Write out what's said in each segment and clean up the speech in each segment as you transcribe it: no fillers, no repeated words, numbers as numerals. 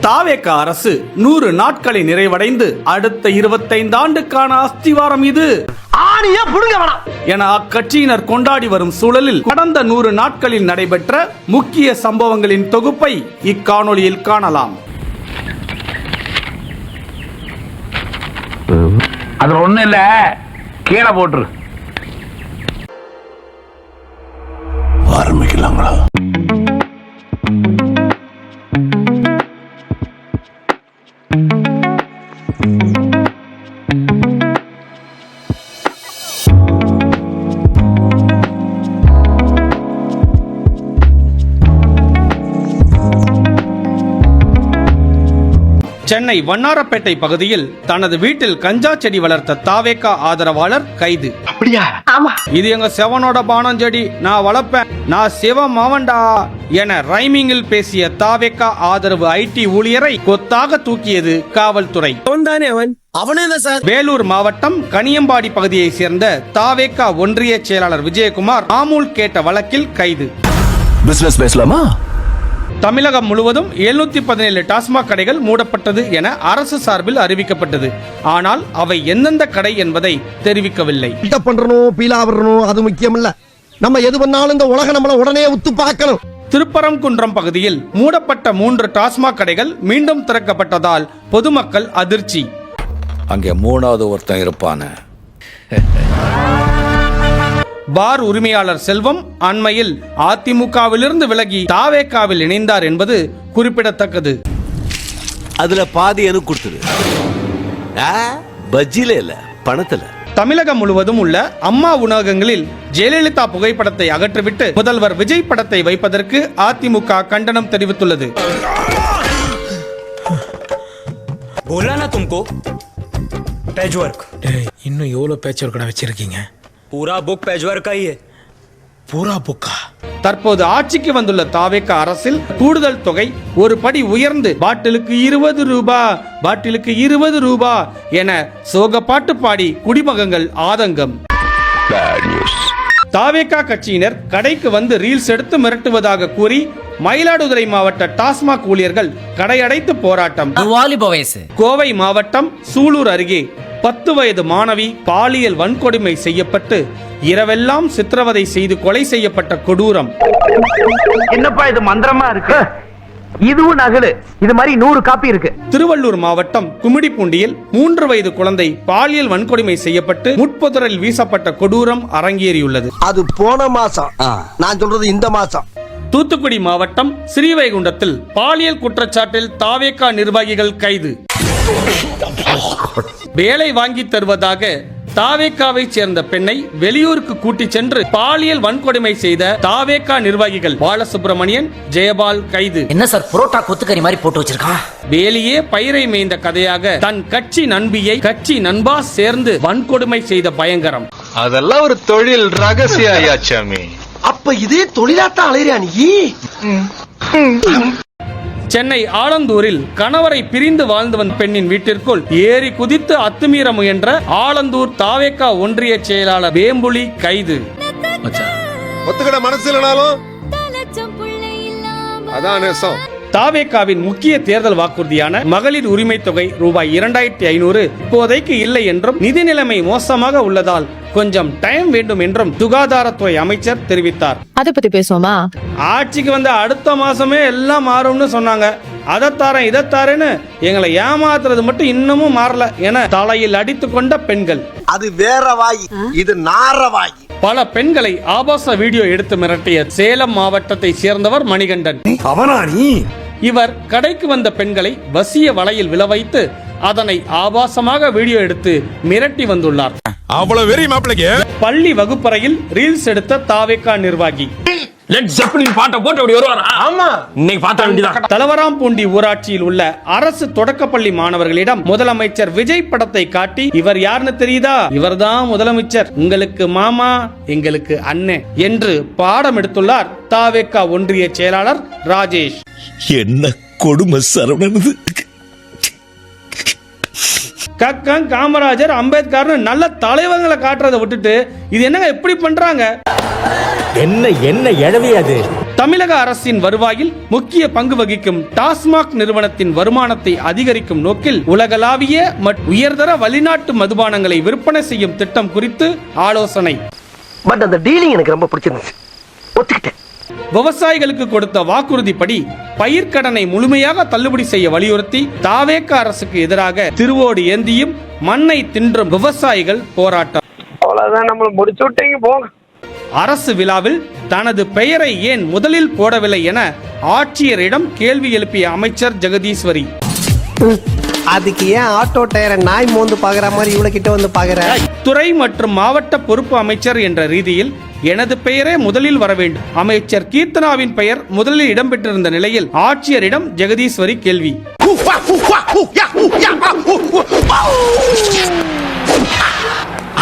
தாவேக அரசு 100 நாட்களை நிறைவடைந்து அடுத்த 25 ஆண்டுக்கான அஸ்திவாரம் இது என அக்கட்சியினர் கொண்டாடி வரும் சூழலில் கடந்த 100 நாட்களில் நடைபெற்ற முக்கிய சம்பவங்களின் தொகுப்பை இக்காணொலியில் காணலாம். அது ஒண்ணு இல்ல, கீழே போட்டுரு. ஆரம்பிக்கலாங்களா? சென்னை வண்ணாரப்பேட்டை பகுதியில் தனது வீட்டில் கஞ்சா செடி வளர்த்த தாவேகா ஆதரவாளர் கைது. அப்படியா? ஆமா. இது எங்க செவனோட பானம் செடி, நான் வளர்ப்பேன், நான் சிவம் மாவண்டா என ரைமிங்கில் பேசிய தாவேகா ஆதரவு ஐடி ஊழியரை கொத்தாக தூக்கியது காவல்துறை. வேலூர் மாவட்டம் கனியம்பாடி பகுதியை சேர்ந்த தாவேகா ஒன்றிய செயலாளர் விஜயகுமார் மாமூல் கேட்ட வழக்கில் கைது. பிசினஸ் பேசலாமா? தமிழகம் முழுவதும் 717 டாஸ்மாக் கடைகள் மூடப்பட்டது என அரசு சார்பில் அறிவிக்கப்பட்டது. ஆனால் அவை எந்தெந்த கடை என்பதை தெரிவிக்கவில்லை. அது முக்கியம் இல்ல, நம்ம எது பண்ணாலும் இந்த உலக நம்மள உடனே உத்து பார்க்கணும். திருப்பரங்குன்றம் பகுதியில் மூடப்பட்ட 3 டாஸ்மாக் கடைகள் மீண்டும் திறக்கப்பட்டதால் பொதுமக்கள் அதிர்ச்சி. அங்கே 3வது ஒருத்தன் இருப்பான. பார் உரிமையாளர் செல்வம் அண்மையில் அதிமுகவிலிருந்து விலகி தாவேகாவில் இணைந்தார் என்பது குறிப்பிடத்தக்கது. அதுல பாதி எனக்கு கொடுத்துரு, பஜ்ஜில இல்ல பணத்துல. தமிழகம் முழுவதும் உள்ள அம்மா உணவகங்களில் ஜெயலலிதா புகைப்படத்தை அகற்றிவிட்டு முதல்வர் விஜய் படத்தை வைப்பதற்கு அதிமுக கண்டனம் தெரிவித்துள்ளது. இன்னும் எவ்வளவு பேட்ச் ஒர்க் வச்சிருக்கீங்க? पूरा बुक पैचवर्क का ही है. பூரா புக்கா? தற்போது ஆட்சிக்கு வந்துள்ள தாவேகா அரசில் கூடுதல் தொகை ஒரு படி உயர்ந்து பாட்டிலுக்கு 20 ரூபாய், பாட்டிலுக்கு 20 ரூபாய் என சோகப்பாட்டு பாடி குடிமகன்கள் ஆதங்கம். தாவேகா கட்சியினர் கடைக்கு வந்து ரீல்ஸ் எடுத்து மிரட்டுவதாக கூறி மயிலாடுதுறை மாவட்ட டாஸ்மாக் ஊழியர்கள் கடையடைத்து போராட்டம். கோவை மாவட்டம் சூலூர் அருகே 10 வயது மாணவி பாலியல் வன்கொடுமை செய்யப்பட்டு இரவெல்லாம் சித்திரவதை செய்து கொலை செய்யப்பட்ட கொடூரம். என்னப்பா இது மந்திரமா இருக்கு? இதுவும் நகலு, இது மாதிரி 100 காப்பி இருக்கு. திருவள்ளூர் மாவட்டம் கும்மிடிப்பூண்டியில் 3 வயது குழந்தை பாலியல் வன்கொடுமை செய்யப்பட்டு முட்புதரில் வீசப்பட்ட கொடூரம் அரங்கேறியுள்ளது. அது போன மாசம், நான் சொல்றது இந்த மாசம். தூத்துக்குடி மாவட்டம் ஸ்ரீவைகுண்டத்தில் பாலியல் குற்றச்சாட்டில் தாவேகா நிர்வாகிகள் கைது. வேலை வாங்கி தருவதாக தாவேகாவை சேர்ந்த பெண்ணை வெளியூருக்கு கூட்டிச் சென்று பாலியல் வன்கொடுமை செய்த தாவேகா நிர்வாகிகள் பாலசுப்ரமணியன், ஜெயபால் கைது. என்ன சார் புரோட்டா கொத்துக்கறி மாதிரி போட்டு வச்சிருக்கா? வேலியே பயிரை மேய்ந்த கதையாக தன் கட்சி நண்பியை கட்சி நண்பா சேர்ந்து வன்கொடுமை செய்த பயங்கரம். அதெல்லாம் ஒரு தொழில் ரகசிய ஐயாச்சாமி. அப்ப இதே தொழிலாத்தான் அலையிறியா நீ? சென்னை ஆலந்தூரில் கணவரை பிரிந்து வாழ்ந்து வந்த பெண்ணின் வீட்டிற்குள் ஏறி குதித்து அத்துமீற முயன்ற ஆலந்தூர் தாவேகா ஒன்றிய செயலாளர் வேம்புலி கைது. ஒத்துக்கிட மனசு இல்லனாலும் அதான் நேசம். தாவேகாவின் முக்கிய தேர்தல் வாக்குறுதியான மகளிர் உரிமை தொகை ரூபாய் 2500 இப்போதைக்கு இல்லை என்றும் நிதி நிலைமை மோசமாக உள்ளதால் கொஞ்சம் டைம் வேண்டும் என்றும் சுகாதாரத்துறை அமைச்சர் தெரிவித்தார். அதை பத்தி பேசுவோமா? ஆட்சிக்கு வந்த அடுத்த மாசமே எல்லாம் மாறும்னு சொன்னாங்க. அதைத்தாரேன் இதைத்தாரேன்னு எங்களை ஏமாத்துறது மட்டும் இன்னமும் மாறல என தலையில் அடித்துக் கொண்ட பெண்கள். அது வேற வாய், இது நார வாய். பல பெண்களை ஆபாச வீடியோ எடுத்து மிரட்டிய சேலம் மாவட்டத்தை சேர்ந்தவர் மணிகண்டன். இவர் கடைக்கு வந்த பெண்களை வசிய வலையில் விழவைத்து அதனை ஆபாசமாக வீடியோ எடுத்து மிரட்டி வந்துள்ளார். பள்ளி வகுப்பறையில் ரீல்ஸ் எடுத்த தாவேகா நிர்வாகி தலவராம்பூண்டி ஊராட்சியில் உள்ள அரசு தொடக்கப்பள்ளி மாணவர்களிடம் முதலமைச்சர் விஜய் படத்தை காட்டி இவர் யாருன்னு தெரியுதா, இவர்தான் முதலமைச்சர், உங்களுக்கு மாமா எங்களுக்கு அண்ணன் என்று பாடம் எடுத்துள்ளார் தாவேகா ஒன்றிய செயலாளர் ராஜேஷ். என்ன கொடுமை சரவணனது. கக்கன், காமராஜர், அம்பேத்கர் நல்ல தலைவர்களை காட்டுறதை விட்டுட்டு இது என்னங்க எப்படி பண்றாங்க? என்ன என்ன எழவியாது? தமிழக அரசின் வருவாயில் முக்கிய பங்கு வகிக்கும் டாஸ்மாக் நிறுவனத்தின் வருமானத்தை அதிகரிக்கும் நோக்கில் உலகளாவிய மற்றும் உயர்தர வெளிநாட்டு மதுபானங்களை விற்பனை செய்யும் திட்டம் குறித்து ஆலோசனை. பட் அந்த டீலிங் எனக்கு ரொம்ப பிடிச்சிருந்துச்சு, ஒத்துக்கிட்டேன். விவசாயிகளுக்கு கொடுத்த வாக்குறுதிப்படி பயிர்க்கடனை முழுமையாக தள்ளுபடி செய்ய வலியுறுத்தி தாவேக அரசுக்கு எதிராக திருவோடு ஏந்தியும் மண்ணை தின்றும் விவசாயிகள் போராட்டம். அவ்வளவுதான், நம்மள முடிச்சு விட்டீங்க போங்க. அரசு விழாவில் தனது பெயரை ஏன் முதலில் போடவில்லை என ஆட்சியரிடம் கேள்வி எழுப்பிய அமைச்சர் ஜெகதீஸ்வரி. அதுக்கு ஏன் ஆட்டோ டயரை நாய் மோந்து பாக்குற மாதிரி இவ்வளவு கிட்ட வந்து பாக்குற? துறை மற்றும் மாவட்ட பொறுப்பு அமைச்சர் என்ற ரீதியில் எனது பெயரே முதலில் வர வேண்டும். அமைச்சர் கீர்த்தனாவின் பெயர் முதலில் இடம்பெற்றிருந்த நிலையில் ஆட்சியரிடம் ஜெகதீஸ்வரி கேள்வி.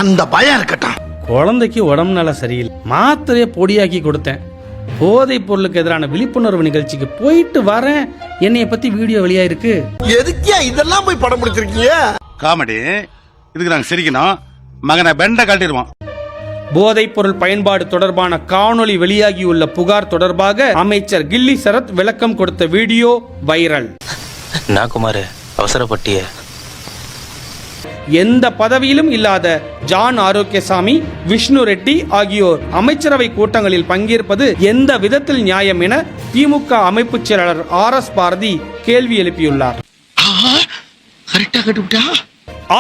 அந்த பயம் இருக்கட்டும். குழந்தைக்கு உடம்பு நல சரியில்லை, மாத்திரையை பொடியாக்கி கொடுத்தேன். போதைப் பொருளுக்கு எதிரான விழிப்புணர்வு நிகழ்ச்சிக்கு போயிட்டு வரேன், என்னைய பத்தி வீடியோ வெளியா இருக்கு. எதுக்கியா இதெல்லாம் போய் படம் பிடிச்சிருக்கீங்க? காமெடி இதுக்கு நாங்க சிரிக்கணும். மகனை பெண்ட காட்டிடுவான். போதைப் பொருள் பயன்பாடு தொடர்பான காணொளி வெளியாகியுள்ள புகார் தொடர்பாக அமைச்சர் கில்லி சரத் விளக்கம் கொடுத்த வீடியோ வைரல். குமார் அவசரப்பட்டிய எந்த பதவியிலும் இல்லாத ஜான் ஆரோக்கியசாமி, விஷ்ணு ரெட்டி ஆகியோர் அமைச்சரவை கூட்டங்களில் பங்கேற்பது எந்த விதத்தில் நியாயம் என திமுக அமைப்பு செயலாளர் RS பாரதி கேள்வி எழுப்பியுள்ளார்.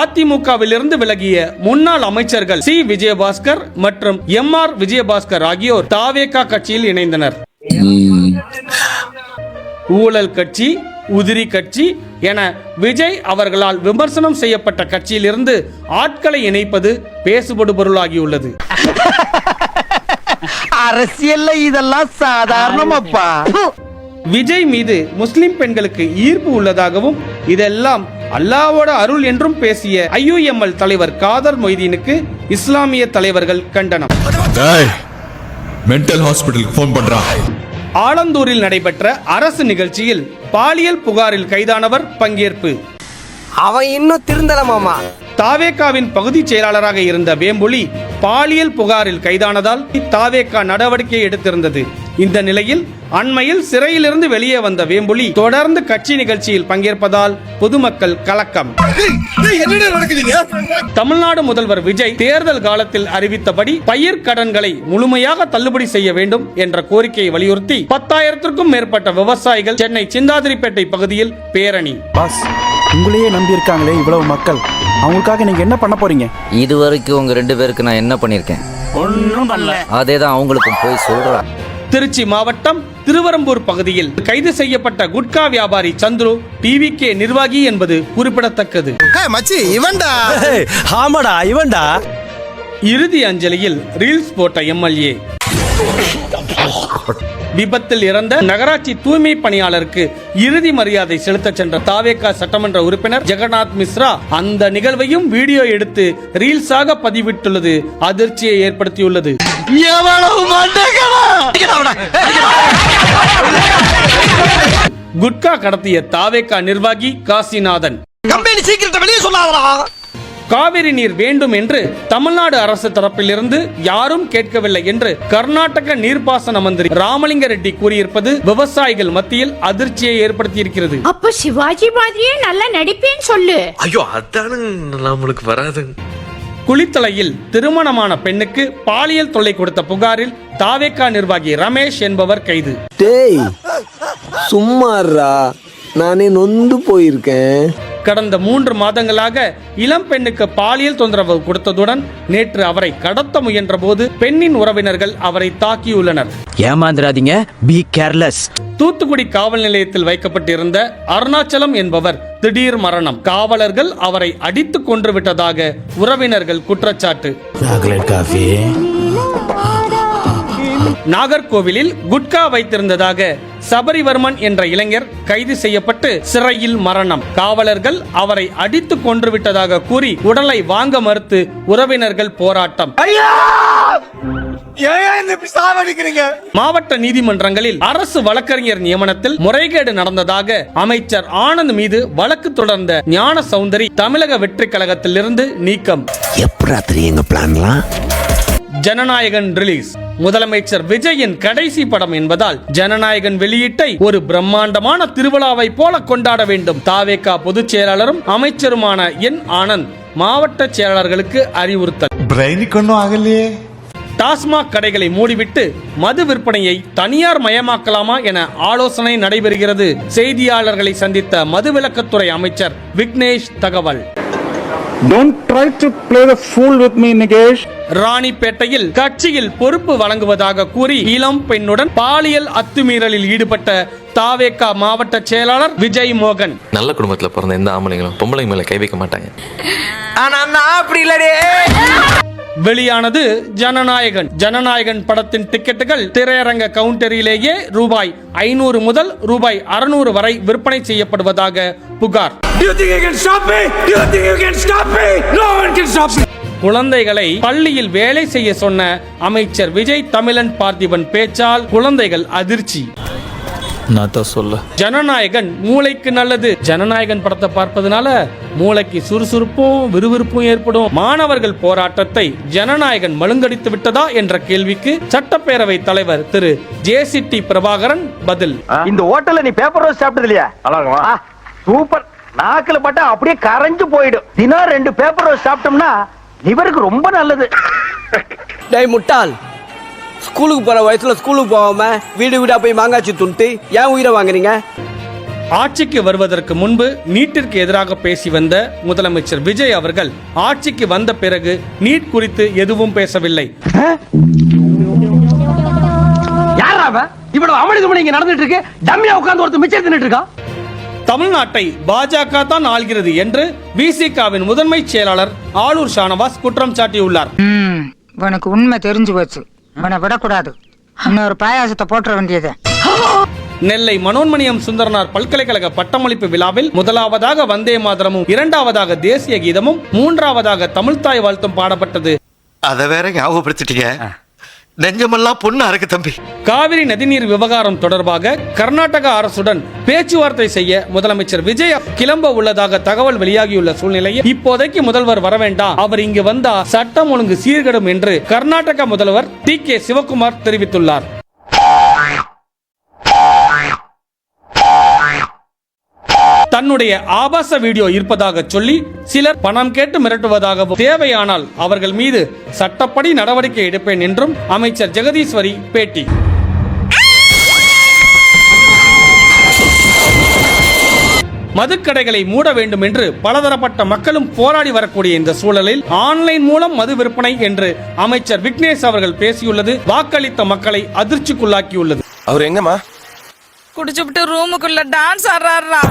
அதிமுகவிலிருந்து விலகிய முன்னாள் அமைச்சர்கள் சி விஜயபாஸ்கர் மற்றும் MR விஜயபாஸ்கர் ஆகியோர் தாவேகா கட்சியில் இணைந்தனர். ஊழல் கட்சி, உதிரி கட்சி என விஜய் அவர்களால் விமர்சனம் செய்யப்பட்ட கட்சியிலிருந்து ஆட்களை இணைப்பது பேசுபடு பொருளாகியுள்ளது. அரசியல்ல இதெல்லாம் சாதாரணமாப்பா. விஜய் மீது முஸ்லிம் பெண்களுக்கு ஈர்ப்பு உள்ளதாகவும் இதெல்லாம் அல்லாஹ்வோட அருள் என்றும் பேசிய IUML தலைவர் காதர் மொய்தீனுக்கு இஸ்லாமிய தலைவர்கள் கண்டனம். மென்டல் ஹாஸ்பிடலுக்கு போன் பண்றா. ஆலந்தூரில் நடைபெற்ற அரசு நிகழ்ச்சியில் பாலியல் புகாரில் கைதானவர் பங்கேற்பு. அவன் இன்னும் திருந்தல மாமா. தாவேகாவின் பகுதி செயலாளராக இருந்த வேம்புலி பாலியல் புகாரில் கைதானதால் தாவேகா நடவடிக்கை எடுத்திருந்தது. இந்த நிலையில் அண்மையில் சிறையிலிருந்து வெளியே வந்த வேம்புலி தொடர்ந்து கட்சி நிகழ்ச்சியில் பங்கேற்பதால் பொதுமக்கள் கலக்கம். தமிழ்நாடு முதல்வர் விஜய் தேர்தல் காலத்தில் அறிவித்தபடி பயிர் கடன்களை முழுமையாக தள்ளுபடி செய்ய வேண்டும் என்ற கோரிக்கையை வலியுறுத்தி 10,000க்கும் மேற்பட்ட விவசாயிகள் சென்னை சிந்தாதிரிப்பேட்டை பகுதியில் பேரணி. உங்களையே நம்பி இருக்காங்களே இவ்வளவு மக்கள், அவங்களுக்காக நீங்க என்ன பண்ண போறீங்க? இது வரைக்கும் உங்க 2 பேருக்கு நான் என்ன பண்ணிருக்கேன்? ஒன்றும் பண்ணல. அதேதான் அவங்களுக்கும் போய் சொல்றேன். திருச்சி மாவட்டம் திருவரம்பூர் பகுதியில் கைது செய்யப்பட்ட குட்கா வியாபாரி சந்துரு TVK நிர்வாகி என்பது குறிப்பிடத்தக்கது. ஆமாடா இவன்டா. இறுதி அஞ்சலியில் ரீல்ஸ் போட்ட MLA. விபத்தில் இறந்த நகராட்சி தூய்மை பணியாளருக்கு இறுதி மரியாதை செலுத்த சென்ற தாவேகா சட்டமன்ற உறுப்பினர் ஜெகநாத் மிஸ்ரா அந்த நிகழ்வையும் வீடியோ எடுத்து ரீல்ஸாக பதிவிட்டுள்ளது அதிர்ச்சியை ஏற்படுத்தியுள்ளது. குட்கா கடத்திய தாவேகா நிர்வாகி காசிநாதன். காவிரி நீர் வேண்டும் என்று தமிழ்நாடு அரசு தரப்பிலிருந்து யாரும் கேட்கவில்லை என்று கர்நாடக நீர்ப்பாசன மந்திரி ராமலிங்க ரெட்டி கூறியிருப்பது விவசாயிகள் மத்தியில் அதிர்ச்சியை ஏற்படுத்தியிருக்கிறது. அப்ப சிவாஜி மாதிரியே நல்லா நடிப்பேன்னு சொல்லு. ஐயோ அதானே நம்மளுக்கு வராது. குளித்தலையில் திருமணமான பெண்ணுக்கு பாலியல் தொல்லை கொடுத்த புகாரில் தாவேகா நிர்வாகி ரமேஷ் என்பவர் கைது. டேய் சும்மாறா, நானே நொந்து போயிருக்கேன். கடந்த 3 மாதங்களாக இளம் பெண்ணுக்கு பாலியல் தொந்தரவு கொடுத்ததுடன் நேற்று அவரை கடத்த முயன்ற போது பெண்ணின் உறவினர்கள் அவரை தாக்கியுள்ளனர். ஏமாந்துராதீங்க, பி கேர்லெஸ். தூத்துக்குடி காவல் நிலையத்தில் வைக்கப்பட்டிருந்த அருணாச்சலம் என்பவர் திடீர் மரணம். காவலர்கள் அவரை அடித்துக் கொன்று விட்டதாக உறவினர்கள் குற்றச்சாட்டு. நாகர்கோவிலில் குட்கா வைத்திருந்ததாக சபரிவர்மன் என்ற இளைஞர் கைது செய்யப்பட்டு சிறையில் மரணம். காவலர்கள் அவரை அடித்துக் கொன்று விட்டதாக கூறி உடலை வாங்க மறுத்து உறவினர்கள் போராட்டம். மாவட்ட நீதிமன்றங்களில் அரசு வழக்கறிஞர் நியமனத்தில் முறைகேடு நடந்ததாக அமைச்சர் ஆனந்த் மீது வழக்கு தொடர்ந்த ஞான சௌந்தரி தமிழக வெற்றி கழகத்திலிருந்து நீக்கம். எப்பரா தெரியுங்க பிளான்லாம்? ஜனநாயகன் ரிலீஸ். முதலமைச்சர் விஜயின் கடைசி படம் என்பதால் ஜனநாயகன் வெளியீட்டை ஒரு பிரம்மாண்டமான திருவிழாவை போல கொண்டாட வேண்டும். தாவேகா பொதுச் செயலாளரும் அமைச்சருமான என் ஆனந்த் மாவட்ட செயலாளர்களுக்கு அறிவுறுத்தல். டாஸ்மாக் கடைகளை மூடிவிட்டு மது விற்பனையை தனியார் மயமாக்கலாமா என ஆலோசனை நடைபெறுகிறது. செய்தியாளர்களை சந்தித்த மதுவிலக்கத்துறை அமைச்சர் விக்னேஷ் தகவல். Don't try to play the fool with me, Nigesh. ராணிப்பேட்டையில் கட்சியில் பொறுப்பு வழங்குவதாக கூறி இளம் பெண்ணுடன் பாலியல் அத்துமீறலில் ஈடுபட்ட தாவேகா மாவட்ட செயலாளர் விஜய் மோகன். நல்ல குடும்பத்துல பிறந்த எந்த ஆம்பளைங்களும் பொம்பளை மேல கை வைக்க மாட்டாங்க. வெளியானது ஜனநாயகன். ஜனநாயகன் படத்தின் டிக்கெட்டுகள் திரையரங்க கவுண்டரிலேயே ரூபாய் 500 முதல் ரூபாய் 600 வரை விற்பனை செய்யப்படுவதாக புகார். குழந்தைகளை பள்ளியில் வேலை செய்ய சொன்ன அமைச்சர் விஜய் தமிழன் பார்த்திபன் பேச்சால் குழந்தைகள் அதிர்ச்சி. ஜனநாயகன் மூளைக்கு நல்லது. ஜனநாயகன் படத்தை பார்ப்பதனால மூளைக்கு சுறுசுறுப்பும் விறுவிறுப்பும் ஏற்படும். மாணவர்கள் போராட்டத்தை ஜனநாயகன் மழுங்கடித்து விட்டதா என்ற கேள்விக்கு சட்டப்பேரவை தலைவர் திரு ஜே.சி.டி. பிரபாகரன் பதில். இந்த ஹோட்டல்ல நீ பேப்பர் ரோஸ் சாப்பிட்டது இல்லையா? சூப்பர். நாக்குல பட்டா அப்படியே கரைஞ்சு போயிடும். தினம் 2 பேப்பர் ரோஸ் சாப்பிட்டோம்னா லிவருக்கு ரொம்ப நல்லது. டேய் முட்டாள், ஸ்கூலுக்கு போற வயசுல ஸ்கூலுக்கு போகாம வீடு வீடா போய் மாங்காச்சி துண்டு ஏன் உயிரை வாங்குறீங்க? ஆட்சிக்கு வருவதற்கு முன்பு நீட்டிற்கு எதிராக பேசி வந்த முதலமைச்சர் விஜய் அவர்கள் ஆட்சிக்கு வந்த பிறகு நீட் குறித்து எதுவும் பேசவில்லை. யாரா அவன்? இவ்வளவு அமளிதுமணி இங்க நடந்துட்டு இருக்கு. டம்மியா உட்கார்ந்து ஒருத்தர் மிச்சம் தின்னுட்டு இருக்கான். தமிழ்நாட்டை பாஜக தான் ஆள்கிறது என்று விசிகாவின் முதன்மை செயலாளர் ஆளூர் ஷானவாஸ் குற்றம் சாட்டியுள்ளார். உனக்கு உண்மை தெரிஞ்சு போச்சு. உன்னை விடக்கூடாது. இன்னொரு பாயாசத்தை போற்ற வேண்டியது. நெல்லை மனோன்மணியம் சுந்தரனார் பல்கலைக்கழக பட்டமளிப்பு விழாவில் முதலாவதாக வந்தே மாதரமும், இரண்டாவதாக தேசிய கீதமும், மூன்றாவதாக தமிழ்த்தாய் வாழ்த்தும் பாடப்பட்டது. அத வேற ஞாபகப்படுத்திட்டீங்க. நெஞ்சமெல்லாம் பொண்ணு அறக்கு தம்பி. காவிரி நதிநீர் விவகாரம் தொடர்பாக கர்நாடக அரசுடன் பேச்சுவார்த்தை செய்ய முதலமைச்சர் விஜய் கிளம்ப உள்ளதாக தகவல் வெளியாகியுள்ள சூழ்நிலையில் இப்போதைக்கு முதல்வர் வர வேண்டாம், அவர் இங்கு வந்தா சட்டம் ஒழுங்கு சீர்கெடும் என்று கர்நாடக முதல்வர் டி.கே. சிவகுமார் தெரிவித்துள்ளார். தன்னுடைய ஆபாச வீடியோ இருப்பதாக சொல்லி சிலர் பணம் கேட்டு மிரட்டுவதாகவும், தேவையானால் அவர்கள் மீது சட்டப்படி நடவடிக்கை எடுப்பேன் என்றும் அமைச்சர் ஜெகதீஸ்வரி பேட்டி. மதுக்கடைகளை மூட வேண்டும் என்று பலதரப்பட்ட மக்களும் போராடி வரக்கூடிய இந்த சூழலில் ஆன்லைன் மூலம் மது விற்பனை என்று அமைச்சர் விக்னேஷ் அவர்கள் பேசியுள்ளது வாக்களித்த மக்களை அதிர்ச்சிக்குள்ளாக்கியுள்ளது. அவர் எங்கம்மா? குடிச்சுட்டு ரூமுக்குள்ள டான்ஸ் ஆடுறாரா?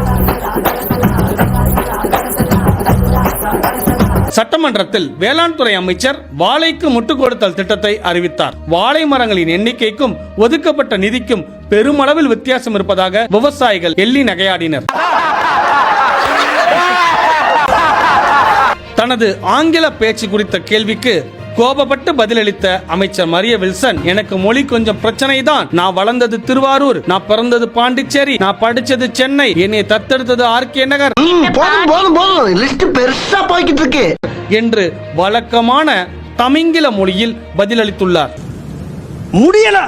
சட்டமன்றத்தில் வேளாண் துறை அமைச்சர் வாழைக்கு முட்டு கொடுத்தல் திட்டத்தை அறிவித்தார். வாழை மரங்களின் எண்ணிக்கைக்கும் ஒதுக்கப்பட்ட நிதிக்கும் பெருமளவில் வித்தியாசம் இருப்பதாக விவசாயிகள் எள்ளி நகையாடினர். தனது ஆங்கில பேச்சு குறித்த கேள்விக்கு கோபப்பட்டு பதிலளித்த அமைச்சர் மரிய வில்சன், எனக்கு மொழி கொஞ்சம் பிரச்சனை தான். நான் வளர்ந்தது திருவாரூர், நான் பிறந்தது பாண்டிச்சேரி, நான் படிச்சது சென்னை, என்னை தத்தெடுத்தது ஆர்கே நகர் என்று வழக்கமான தமிங்கில மொழியில் பதிலளித்துள்ளார். முடியல.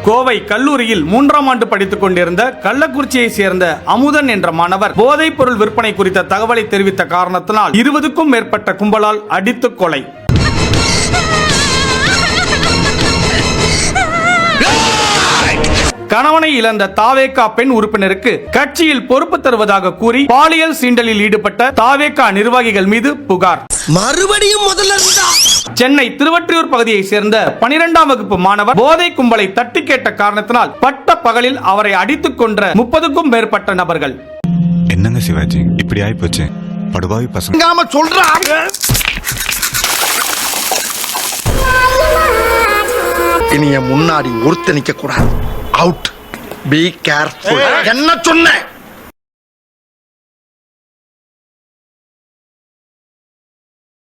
கோவை கல்லூரியில் 3ஆம் ஆண்டு படித்துக் கொண்டிருந்த கள்ளக்குறிச்சியை சேர்ந்த அமுதன் என்ற மாணவர் போதைப் பொருள் விற்பனை குறித்த தகவலை தெரிவித்த காரணத்தினால் 20க்கும் மேற்பட்ட கும்பலால் அடித்து கொலை. கணவனை இழந்த தாவேகா பெண் உறுப்பினருக்கு கட்சியில் பொறுப்பு தருவதாக கூறி பாலியல் சீண்டலில் ஈடுபட்ட தாவேகா நிர்வாகிகள் மீது புகார். மறுபடியும் முதல்ல சென்னை திருவொற்றியூர் பகுதியை சேர்ந்த 12ஆம் வகுப்பு மாணவர் போதை கும்பலை தட்டி கேட்ட காரணத்தினால் பட்ட பகலில் அவரை அடித்துக் கொன்ற 30க்கும் மேற்பட்ட நபர்கள். என்னங்க சிவாஜி இப்படி ஆயி போச்சு? படுபாவி பசங்க சொல்றாங்க. இனிய முன்னாடி ஒருத்த நிக்க கூடாது. அவுட். Be careful. என்ன சொன்ன?